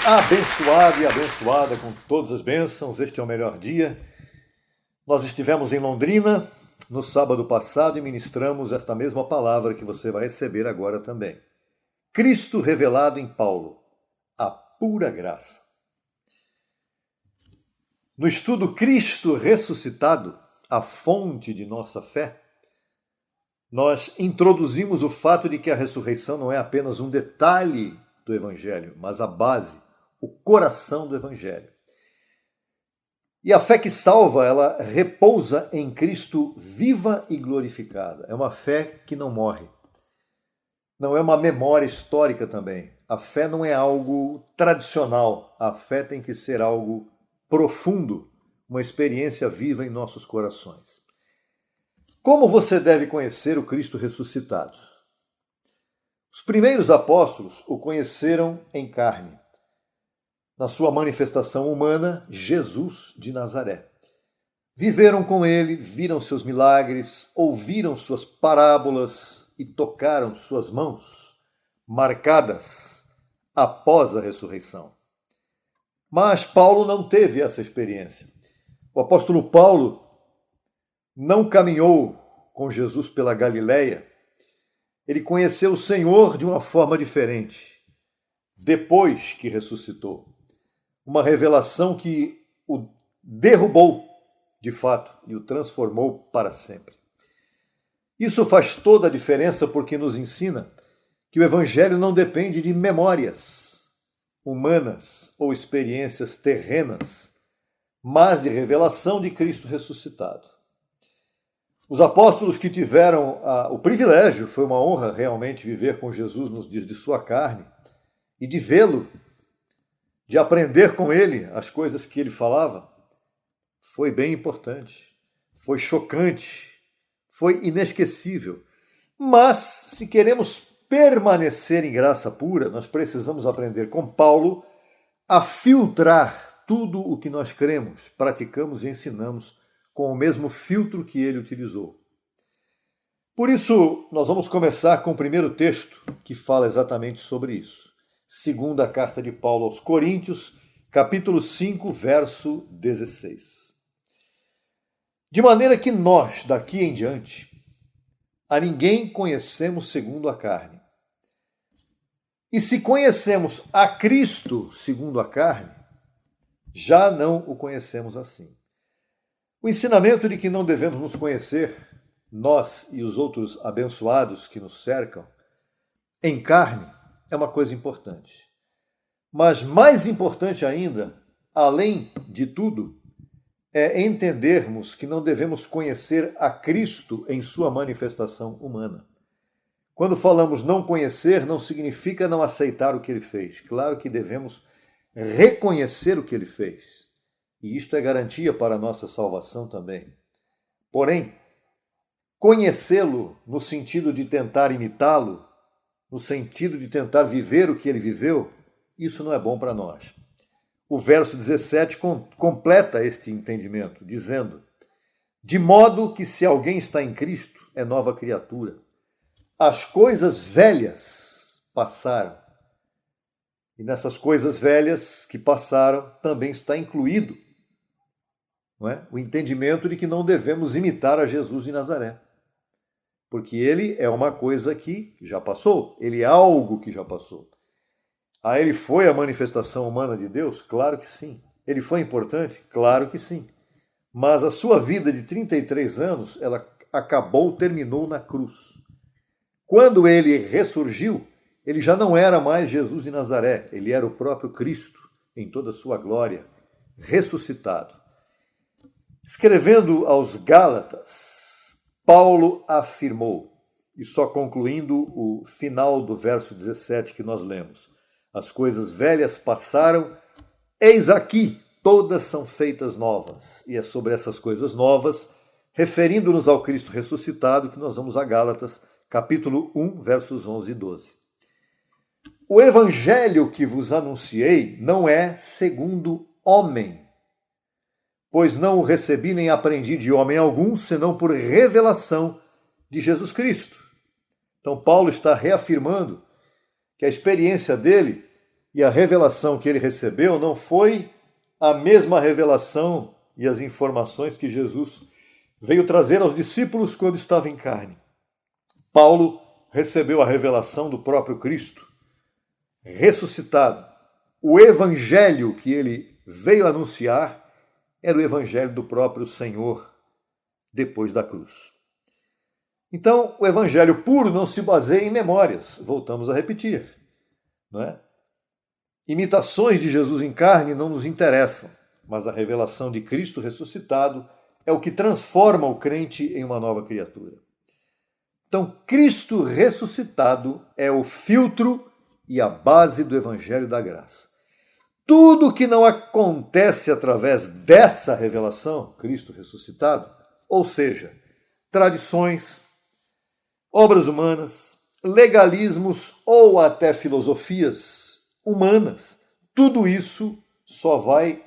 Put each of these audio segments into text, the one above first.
Abençoado e abençoada com todas as bênçãos, este é o melhor dia. Nós estivemos em Londrina no sábado passado e ministramos esta mesma palavra que você vai receber agora também. Cristo revelado em Paulo, a pura graça. No estudo Cristo ressuscitado, a fonte de nossa fé, nós introduzimos o fato de que a ressurreição não é apenas um detalhe do Evangelho, mas a base, o coração do Evangelho. E a fé que salva, ela repousa em Cristo viva e glorificada. É uma fé que não morre. Não é uma memória histórica também. A fé não é algo tradicional. A fé tem que ser algo profundo, uma experiência viva em nossos corações. Como você deve conhecer o Cristo ressuscitado? Os primeiros apóstolos o conheceram em carne. Na sua manifestação humana, Jesus de Nazaré. Viveram com ele, viram seus milagres, ouviram suas parábolas e tocaram suas mãos, marcadas após a ressurreição. Mas Paulo não teve essa experiência. O apóstolo Paulo não caminhou com Jesus pela Galileia. Ele conheceu o Senhor de uma forma diferente, depois que ressuscitou. Uma revelação que o derrubou, de fato, e o transformou para sempre. Isso faz toda a diferença porque nos ensina que o Evangelho não depende de memórias humanas ou experiências terrenas, mas de revelação de Cristo ressuscitado. Os apóstolos que tiveram o privilégio, foi uma honra realmente viver com Jesus nos dias de sua carne e de vê-lo, de aprender com ele as coisas que ele falava, foi bem importante, foi chocante, foi inesquecível. Mas, se queremos permanecer em graça pura, nós precisamos aprender com Paulo a filtrar tudo o que nós cremos, praticamos e ensinamos com o mesmo filtro que ele utilizou. Por isso, nós vamos começar com o primeiro texto que fala exatamente sobre isso. Segunda carta de Paulo aos Coríntios, capítulo 5, verso 16. De maneira que nós, daqui em diante, a ninguém conhecemos segundo a carne. E se conhecemos a Cristo segundo a carne, já não o conhecemos assim. O ensinamento de que não devemos nos conhecer, nós e os outros abençoados que nos cercam, em carne, é uma coisa importante. Mas mais importante ainda, além de tudo, é entendermos que não devemos conhecer a Cristo em sua manifestação humana. Quando falamos não conhecer, não significa não aceitar o que ele fez. Claro que devemos reconhecer o que ele fez. E isto é garantia para a nossa salvação também. Porém, conhecê-lo no sentido de tentar imitá-lo, no sentido de tentar viver o que ele viveu, isso não é bom para nós. O verso 17 completa este entendimento, dizendo: de modo que se alguém está em Cristo, é nova criatura. As coisas velhas passaram. E nessas coisas velhas que passaram também está incluído, não é? O entendimento de que não devemos imitar a Jesus de Nazaré. Porque ele é uma coisa que já passou, ele é algo que já passou. Ele foi a manifestação humana de Deus? Claro que sim. Ele foi importante? Claro que sim. Mas a sua vida de 33 anos, ela terminou na cruz. Quando ele ressurgiu, ele já não era mais Jesus de Nazaré, ele era o próprio Cristo, em toda a sua glória, ressuscitado. Escrevendo aos Gálatas, Paulo afirmou, e só concluindo o final do verso 17 que nós lemos: as coisas velhas passaram, eis aqui, todas são feitas novas. E é sobre essas coisas novas, referindo-nos ao Cristo ressuscitado, que nós vamos a Gálatas, capítulo 1, versos 11 e 12. O evangelho que vos anunciei não é segundo homem, pois não o recebi nem aprendi de homem algum, senão por revelação de Jesus Cristo. Então Paulo está reafirmando que a experiência dele e a revelação que ele recebeu não foi a mesma revelação e as informações que Jesus veio trazer aos discípulos quando estava em carne. Paulo recebeu a revelação do próprio Cristo ressuscitado. O evangelho que ele veio anunciar era o evangelho do próprio Senhor depois da cruz. Então, o evangelho puro não se baseia em memórias, voltamos a repetir, não é? Imitações de Jesus em carne não nos interessam, mas a revelação de Cristo ressuscitado é o que transforma o crente em uma nova criatura. Então, Cristo ressuscitado é o filtro e a base do evangelho da graça. Tudo que não acontece através dessa revelação, Cristo ressuscitado, ou seja, tradições, obras humanas, legalismos ou até filosofias humanas, tudo isso só vai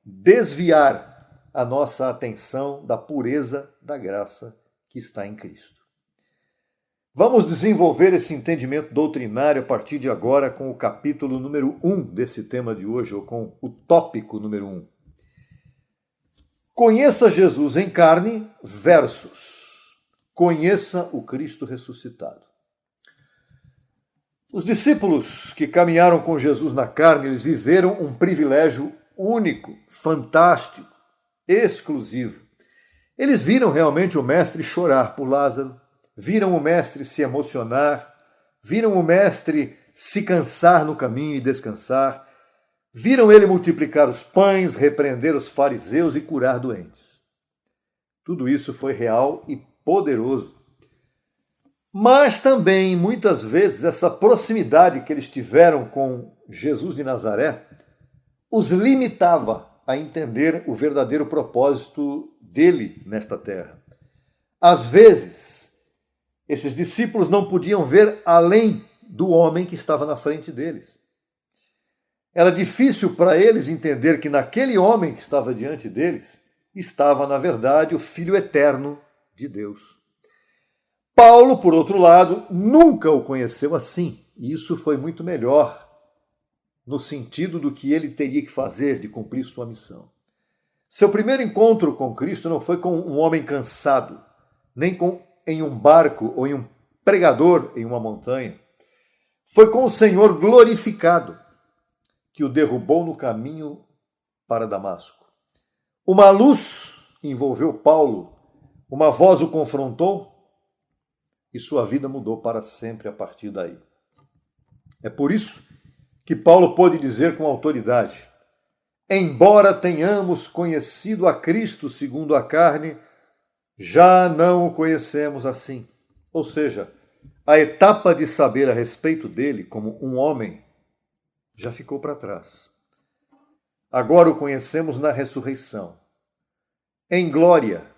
desviar a nossa atenção da pureza da graça que está em Cristo. Vamos desenvolver esse entendimento doutrinário a partir de agora com o capítulo número 1 desse tema de hoje, ou com o tópico número 1. Conheça Jesus em carne versus conheça o Cristo ressuscitado. Os discípulos que caminharam com Jesus na carne, eles viveram um privilégio único, fantástico, exclusivo. Eles viram realmente o Mestre chorar por Lázaro, viram o Mestre se emocionar, viram o Mestre se cansar no caminho e descansar, viram ele multiplicar os pães, repreender os fariseus e curar doentes. Tudo isso foi real e poderoso. Mas também, muitas vezes, essa proximidade que eles tiveram com Jesus de Nazaré os limitava a entender o verdadeiro propósito dele nesta terra. Às vezes, esses discípulos não podiam ver além do homem que estava na frente deles. Era difícil para eles entender que naquele homem que estava diante deles estava, na verdade, o Filho eterno de Deus. Paulo, por outro lado, nunca o conheceu assim, e isso foi muito melhor, no sentido do que ele teria que fazer de cumprir sua missão. Seu primeiro encontro com Cristo não foi com um homem cansado, nem em um barco ou em um pregador em uma montanha. Foi com o Senhor glorificado que o derrubou no caminho para Damasco. Uma luz envolveu Paulo, uma voz o confrontou e sua vida mudou para sempre a partir daí. É por isso que Paulo pôde dizer com autoridade: embora tenhamos conhecido a Cristo segundo a carne, já não o conhecemos assim. Ou seja, a etapa de saber a respeito dele como um homem já ficou para trás. Agora o conhecemos na ressurreição, em glória,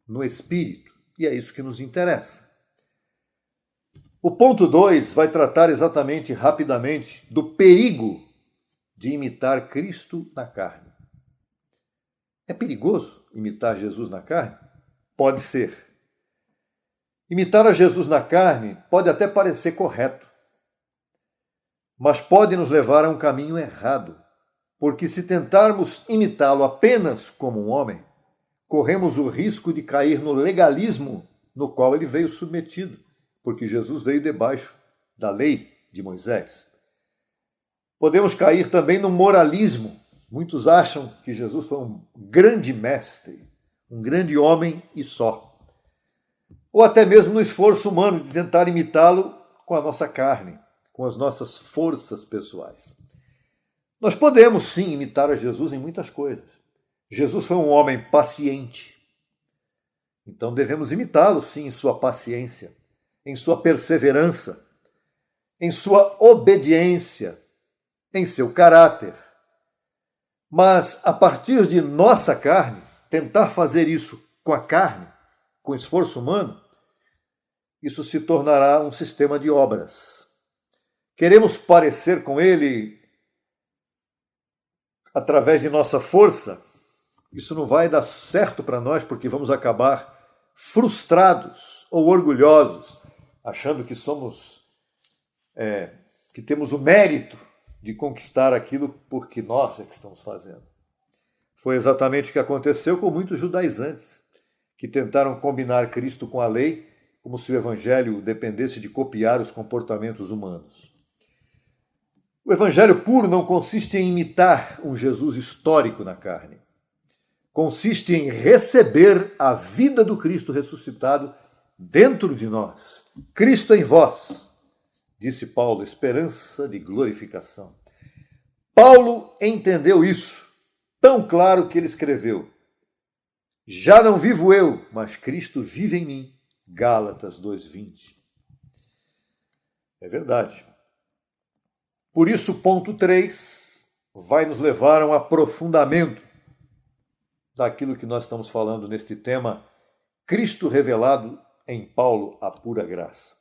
no Espírito, e é isso que nos interessa. O ponto 2 vai tratar exatamente, rapidamente, do perigo de imitar Cristo na carne. É perigoso imitar Jesus na carne? Pode ser. Imitar a Jesus na carne pode até parecer correto, mas pode nos levar a um caminho errado, porque se tentarmos imitá-lo apenas como um homem, corremos o risco de cair no legalismo no qual ele veio submetido, porque Jesus veio debaixo da lei de Moisés. Podemos cair também no moralismo. Muitos acham que Jesus foi um grande mestre, um grande homem e só. Ou até mesmo no esforço humano de tentar imitá-lo com a nossa carne, com as nossas forças pessoais. Nós podemos sim imitar a Jesus em muitas coisas. Jesus foi um homem paciente. Então devemos imitá-lo sim em sua paciência, em sua perseverança, em sua obediência, em seu caráter. Mas a partir de nossa carne, tentar fazer isso com a carne, com esforço humano, isso se tornará um sistema de obras. Queremos parecer com Ele através de nossa força? Isso não vai dar certo para nós, porque vamos acabar frustrados ou orgulhosos, achando que que temos o mérito de conquistar aquilo porque nós é que estamos fazendo. Foi exatamente o que aconteceu com muitos judaizantes, que tentaram combinar Cristo com a lei, como se o evangelho dependesse de copiar os comportamentos humanos. O evangelho puro não consiste em imitar um Jesus histórico na carne. Consiste em receber a vida do Cristo ressuscitado dentro de nós. Cristo em vós, disse Paulo, esperança de glorificação. Paulo entendeu isso tão claro que ele escreveu: já não vivo eu, mas Cristo vive em mim. Gálatas 2:20. É verdade. Por isso, ponto 3 vai nos levar a um aprofundamento daquilo que nós estamos falando neste tema, Cristo revelado em Paulo, a pura graça.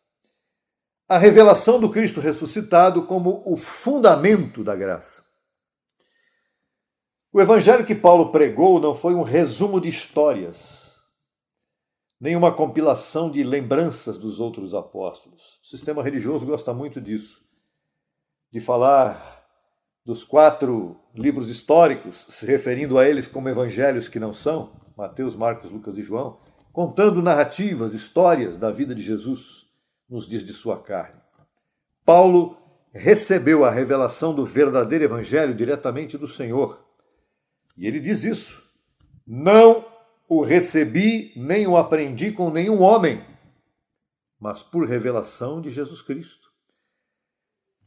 A revelação do Cristo ressuscitado como o fundamento da graça. O evangelho que Paulo pregou não foi um resumo de histórias, nem uma compilação de lembranças dos outros apóstolos. O sistema religioso gosta muito disso, de falar dos 4 livros históricos, se referindo a eles como evangelhos que não são, Mateus, Marcos, Lucas e João, contando narrativas, histórias da vida de Jesus nos dias de sua carne. Paulo recebeu a revelação do verdadeiro evangelho diretamente do Senhor. E ele diz isso: não o recebi nem o aprendi com nenhum homem, mas por revelação de Jesus Cristo.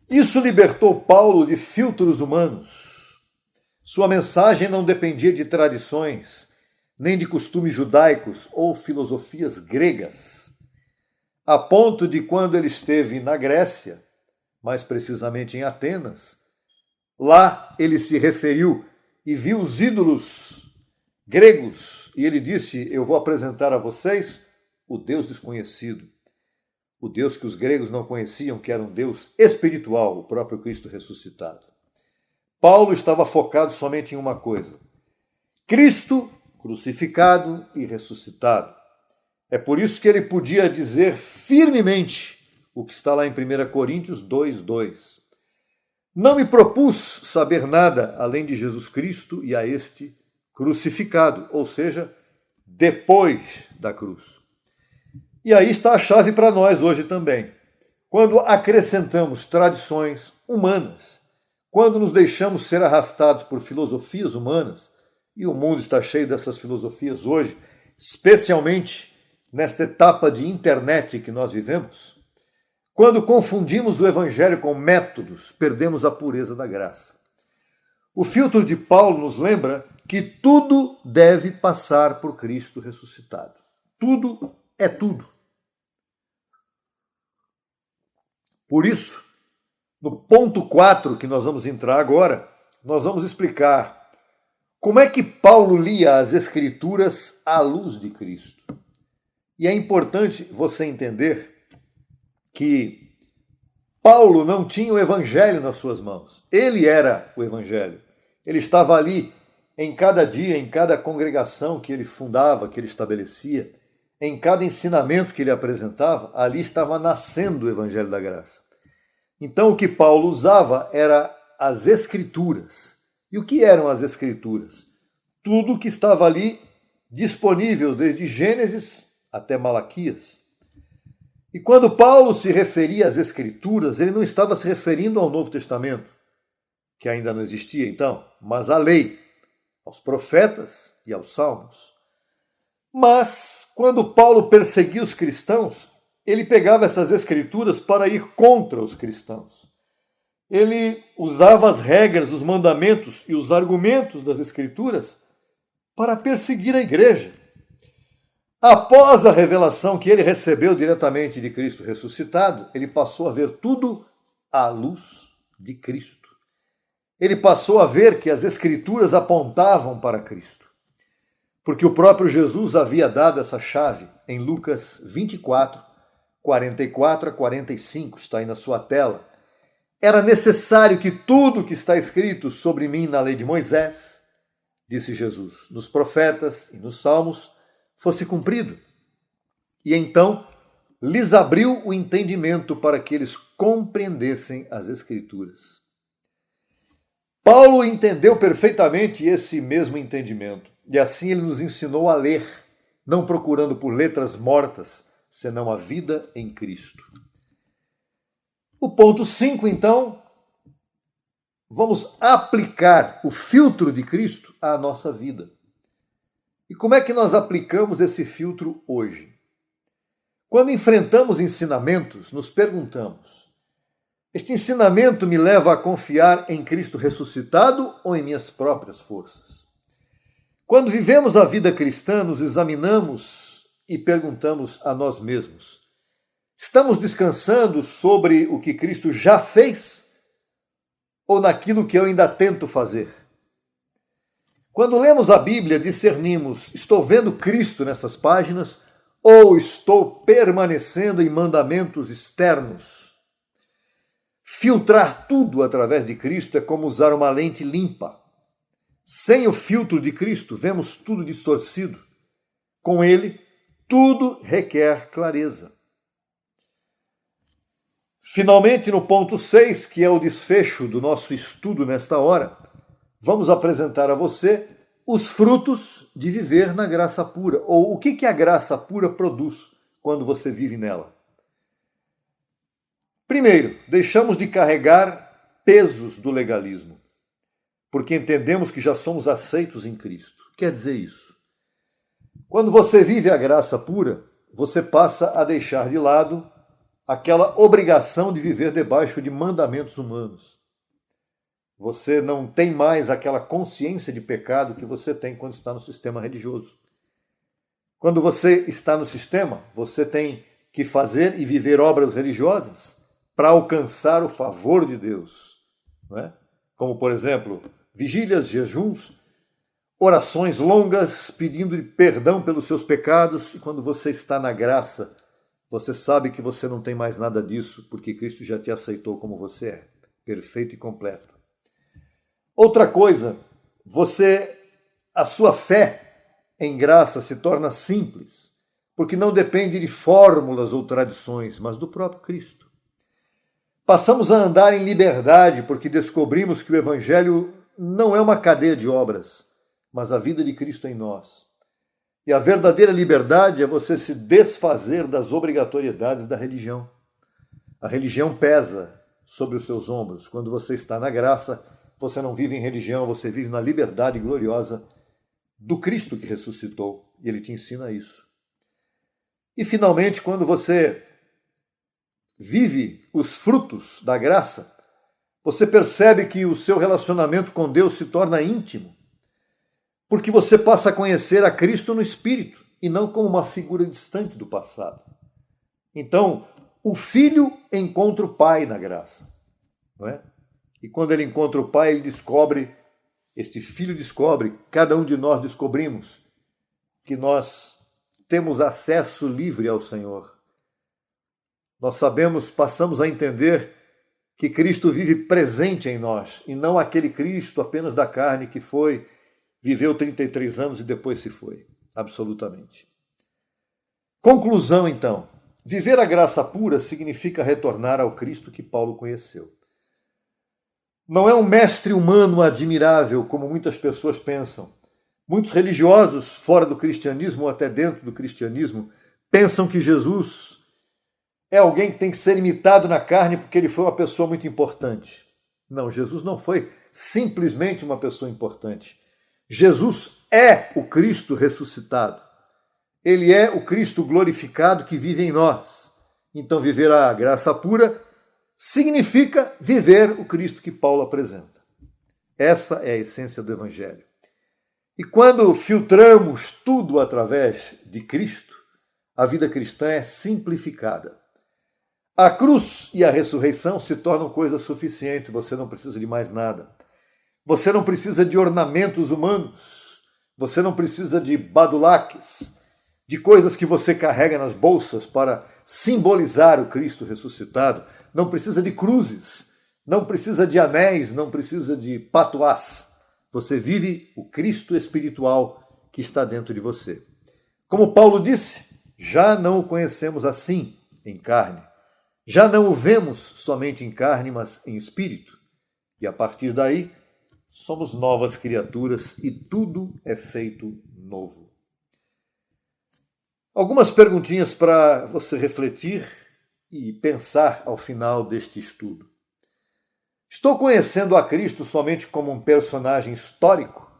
Isso libertou Paulo de filtros humanos. Sua mensagem não dependia de tradições, nem de costumes judaicos ou filosofias gregas, a ponto de quando ele esteve na Grécia, mais precisamente em Atenas, lá ele se referiu e viu os ídolos gregos, e ele disse: eu vou apresentar a vocês o Deus desconhecido, o Deus que os gregos não conheciam, que era um Deus espiritual, o próprio Cristo ressuscitado. Paulo estava focado somente em uma coisa: Cristo crucificado e ressuscitado. É por isso que ele podia dizer firmemente o que está lá em 1 Coríntios 2:2. Não me propus saber nada além de Jesus Cristo e a este crucificado, ou seja, depois da cruz. E aí está a chave para nós hoje também. Quando acrescentamos tradições humanas, quando nos deixamos ser arrastados por filosofias humanas, e o mundo está cheio dessas filosofias hoje, especialmente nesta etapa de internet que nós vivemos, quando confundimos o evangelho com métodos, perdemos a pureza da graça. O filtro de Paulo nos lembra que tudo deve passar por Cristo ressuscitado. Tudo é tudo. Por isso, no ponto 4 que nós vamos entrar agora, nós vamos explicar como é que Paulo lia as Escrituras à luz de Cristo. E é importante você entender que Paulo não tinha o Evangelho nas suas mãos. Ele era o Evangelho. Ele estava ali em cada dia, em cada congregação que ele fundava, que ele estabelecia, em cada ensinamento que ele apresentava, ali estava nascendo o Evangelho da Graça. Então o que Paulo usava era as Escrituras. E o que eram as Escrituras? Tudo que estava ali disponível, desde Gênesis até Malaquias. E quando Paulo se referia às Escrituras, ele não estava se referindo ao Novo Testamento, que ainda não existia então, mas à lei, aos profetas e aos salmos. Mas, quando Paulo perseguia os cristãos, ele pegava essas Escrituras para ir contra os cristãos. Ele usava as regras, os mandamentos e os argumentos das Escrituras para perseguir a igreja. Após a revelação que ele recebeu diretamente de Cristo ressuscitado, ele passou a ver tudo à luz de Cristo. Ele passou a ver que as Escrituras apontavam para Cristo. Porque o próprio Jesus havia dado essa chave em Lucas 24, 44 a 45, está aí na sua tela. era necessário que tudo que está escrito sobre mim na lei de Moisés, disse Jesus, nos profetas e nos salmos, fosse cumprido. E então lhes abriu o entendimento para que eles compreendessem as Escrituras. Paulo entendeu perfeitamente esse mesmo entendimento, e assim ele nos ensinou a ler, não procurando por letras mortas, senão a vida em Cristo. O ponto 5, então, vamos aplicar o filtro de Cristo à nossa vida. E como é que nós aplicamos esse filtro hoje? Quando enfrentamos ensinamentos, nos perguntamos: este ensinamento me leva a confiar em Cristo ressuscitado ou em minhas próprias forças? Quando vivemos a vida cristã, nos examinamos e perguntamos a nós mesmos: estamos descansando sobre o que Cristo já fez ou naquilo que eu ainda tento fazer? Quando lemos a Bíblia, discernimos: estou vendo Cristo nessas páginas ou estou permanecendo em mandamentos externos? Filtrar tudo através de Cristo é como usar uma lente limpa. Sem o filtro de Cristo, vemos tudo distorcido. Com ele, tudo requer clareza. Finalmente, no ponto 6, que é o desfecho do nosso estudo nesta hora, vamos apresentar a você os frutos de viver na graça pura, ou o que a graça pura produz quando você vive nela. Primeiro, deixamos de carregar pesos do legalismo, porque entendemos que já somos aceitos em Cristo. Quer dizer isso? Quando você vive a graça pura, você passa a deixar de lado aquela obrigação de viver debaixo de mandamentos humanos. Você não tem mais aquela consciência de pecado que você tem quando está no sistema religioso. Quando você está no sistema, você tem que fazer e viver obras religiosas para alcançar o favor de Deus. Não é? Como, por exemplo, vigílias, jejuns, orações longas pedindo perdão pelos seus pecados. E quando você está na graça, você sabe que você não tem mais nada disso, porque Cristo já te aceitou como você é, perfeito e completo. Outra coisa, a sua fé em graça se torna simples, porque não depende de fórmulas ou tradições, mas do próprio Cristo. Passamos a andar em liberdade, porque descobrimos que o Evangelho não é uma cadeia de obras, mas a vida de Cristo em nós. E a verdadeira liberdade é você se desfazer das obrigatoriedades da religião. A religião pesa sobre os seus ombros. Quando você está na graça, você não vive em religião, você vive na liberdade gloriosa do Cristo que ressuscitou. E ele te ensina isso. E finalmente, quando você vive os frutos da graça, você percebe que o seu relacionamento com Deus se torna íntimo, porque você passa a conhecer a Cristo no Espírito e não como uma figura distante do passado. Então, o filho encontra o pai na graça, não é? E quando ele encontra o pai, este filho descobre, cada um de nós descobrimos que nós temos acesso livre ao Senhor. Nós passamos a entender que Cristo vive presente em nós, e não aquele Cristo apenas da carne que viveu 33 anos e depois se foi. Absolutamente. Conclusão, então. Viver a graça pura significa retornar ao Cristo que Paulo conheceu. Não é um mestre humano admirável, como muitas pessoas pensam. Muitos religiosos, fora do cristianismo ou até dentro do cristianismo, pensam que Jesus é alguém que tem que ser imitado na carne porque ele foi uma pessoa muito importante. Não, Jesus não foi simplesmente uma pessoa importante. Jesus é o Cristo ressuscitado. Ele é o Cristo glorificado que vive em nós. Então, viver a graça pura significa viver o Cristo que Paulo apresenta. Essa é a essência do Evangelho. E quando filtramos tudo através de Cristo, a vida cristã é simplificada. A cruz e a ressurreição se tornam coisas suficientes, você não precisa de mais nada. Você não precisa de ornamentos humanos, você não precisa de badulaques, de coisas que você carrega nas bolsas para simbolizar o Cristo ressuscitado. Não precisa de cruzes, não precisa de anéis, não precisa de patuás. Você vive o Cristo espiritual que está dentro de você. Como Paulo disse, já não o conhecemos assim, em carne. Já não o vemos somente em carne, mas em espírito. E a partir daí, somos novas criaturas e tudo é feito novo. Algumas perguntinhas para você refletir e pensar ao final deste estudo. Estou conhecendo a Cristo somente como um personagem histórico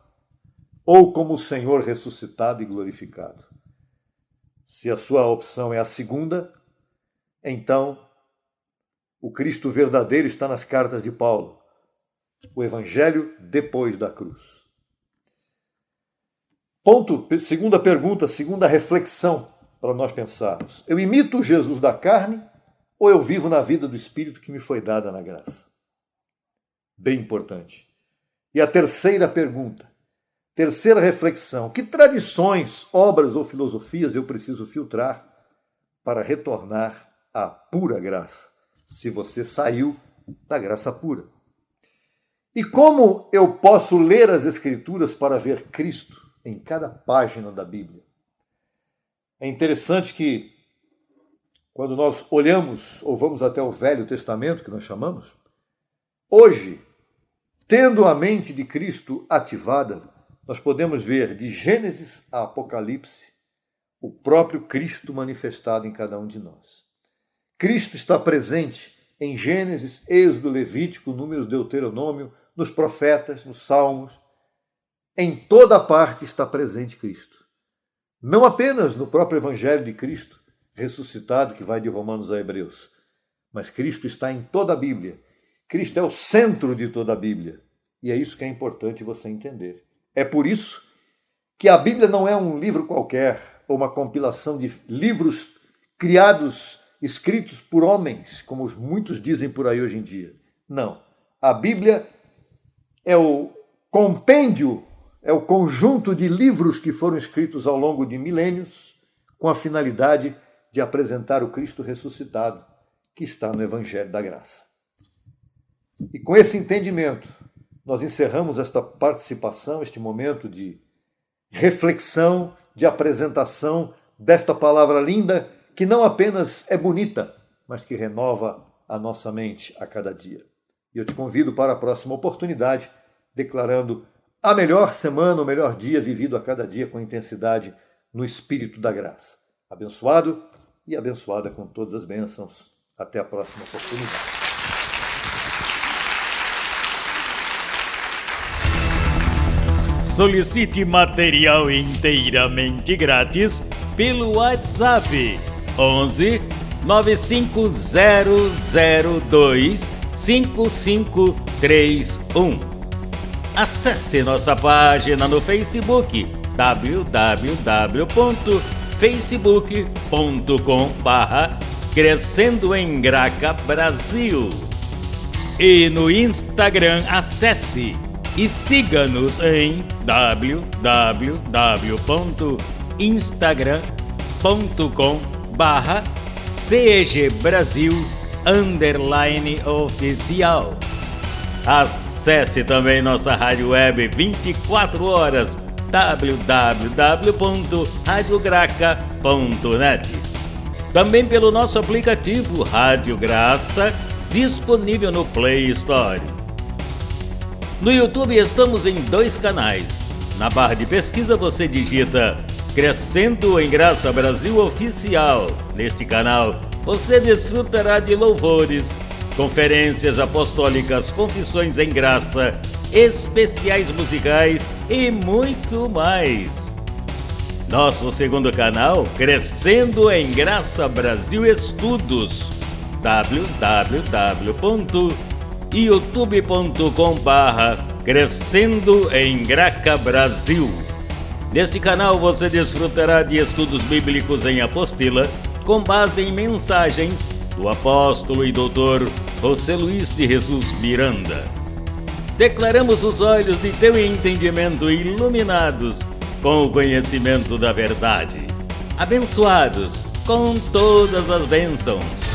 ou como o Senhor ressuscitado e glorificado? Se a sua opção é a segunda, então o Cristo verdadeiro está nas cartas de Paulo, o Evangelho depois da cruz. Segunda pergunta, segunda reflexão para nós pensarmos. Eu imito o Jesus da carne ou eu vivo na vida do Espírito que me foi dada na graça? Bem importante. E a terceira pergunta, terceira reflexão. Que tradições, obras ou filosofias eu preciso filtrar para retornar à pura graça, se você saiu da graça pura? E como eu posso ler as Escrituras para ver Cristo em cada página da Bíblia? É interessante que, quando nós olhamos ou vamos até o Velho Testamento, que nós chamamos, hoje, tendo a mente de Cristo ativada, nós podemos ver de Gênesis a Apocalipse o próprio Cristo manifestado em cada um de nós. Cristo está presente em Gênesis, Êxodo, Levítico, Números, Deuteronômio, nos profetas, nos salmos. Em toda parte está presente Cristo. Não apenas no próprio Evangelho de Cristo, ressuscitado, que vai de Romanos a Hebreus, mas Cristo está em toda a Bíblia. Cristo é o centro de toda a Bíblia. E é isso que é importante você entender. É por isso que a Bíblia não é um livro qualquer, ou uma compilação de livros criados, escritos por homens, como muitos dizem por aí hoje em dia. Não. A Bíblia é o compêndio, é o conjunto de livros que foram escritos ao longo de milênios, com a finalidade de apresentar o Cristo ressuscitado, que está no Evangelho da Graça. E com esse entendimento, nós encerramos esta participação, este momento de reflexão, de apresentação desta palavra linda, que não apenas é bonita, mas que renova a nossa mente a cada dia. E eu te convido para a próxima oportunidade, declarando a melhor semana, o melhor dia vivido a cada dia com intensidade no Espírito da Graça. Abençoado e abençoada com todas as bênçãos. Até a próxima oportunidade. Solicite material inteiramente grátis pelo WhatsApp 11 95002 5531. Acesse nossa página no Facebook www.facebook.com/Crescendo em Graca Brasil e no Instagram acesse e siga-nos em www.instagram.com/CEGbrasil_oficial. Acesse também nossa rádio web 24 horas www.radiograca.net. Também pelo nosso aplicativo Rádio Graça, disponível no Play Store. No YouTube estamos em 2 canais. Na barra de pesquisa você digita Crescendo em Graça Brasil Oficial. Neste canal você desfrutará de louvores, conferências apostólicas, confissões em graça, especiais musicais e muito mais. Nosso segundo canal, Crescendo em Graça Brasil Estudos, www.youtube.com/Crescendo em Graca Brasil. Neste canal você desfrutará de estudos bíblicos em apostila, com base em mensagens do apóstolo e doutor José Luiz de Jesus Miranda. Declaramos os olhos de teu entendimento iluminados com o conhecimento da verdade, abençoados com todas as bênçãos.